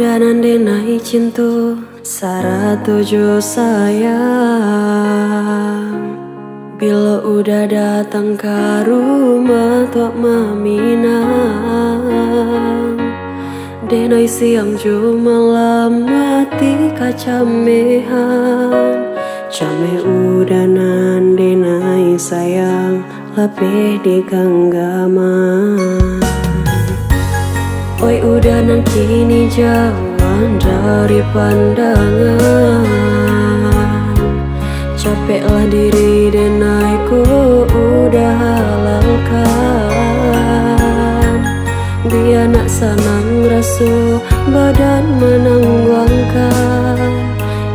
udah nande nai cintu saratuju sayang. Bila udah datang ke rumah tok maminang, denai siang ju malam mati kacamehan. Came udah nande nai sayang lebih di genggaman. Oi udah nan kini jauhan dari pandangan. Capeklah diri dan aku udah halalkan. Biar nak sanang rasu badan menangguangkan.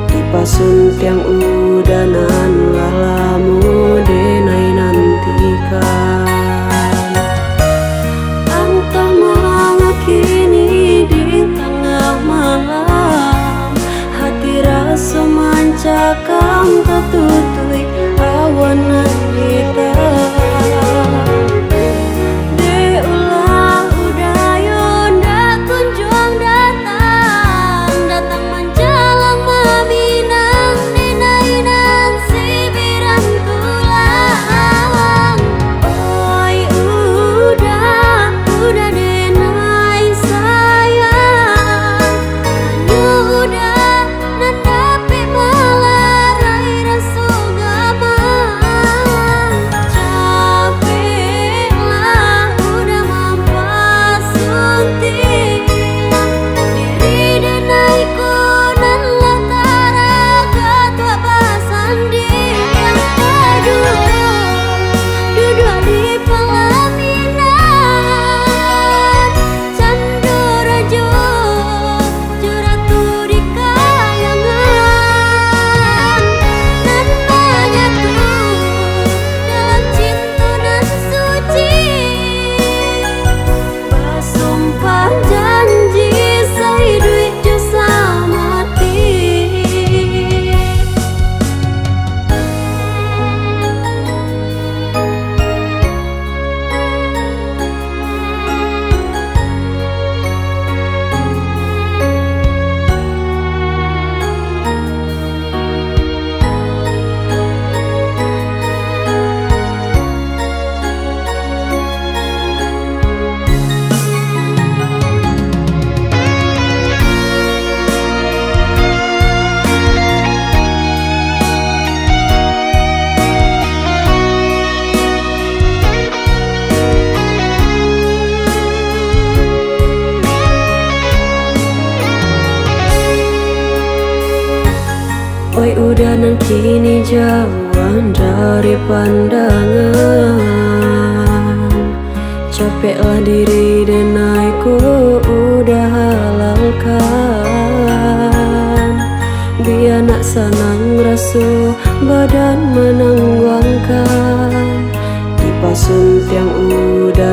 Dipasun tiang udah nan lalamu denai nantikan. Cakam tertutui awan kita. De ulah udah ndak kunjung datang. Datang menjalang maminang dinainan si birang tulang. Oi udah denai sayang. Udah nandapi oi udah nan kini jauhan dari pandangan. Capeklah diri dan aku udah halalkan. Biar nak sanang rasu badan menangguangkan. Dipasun tiang udah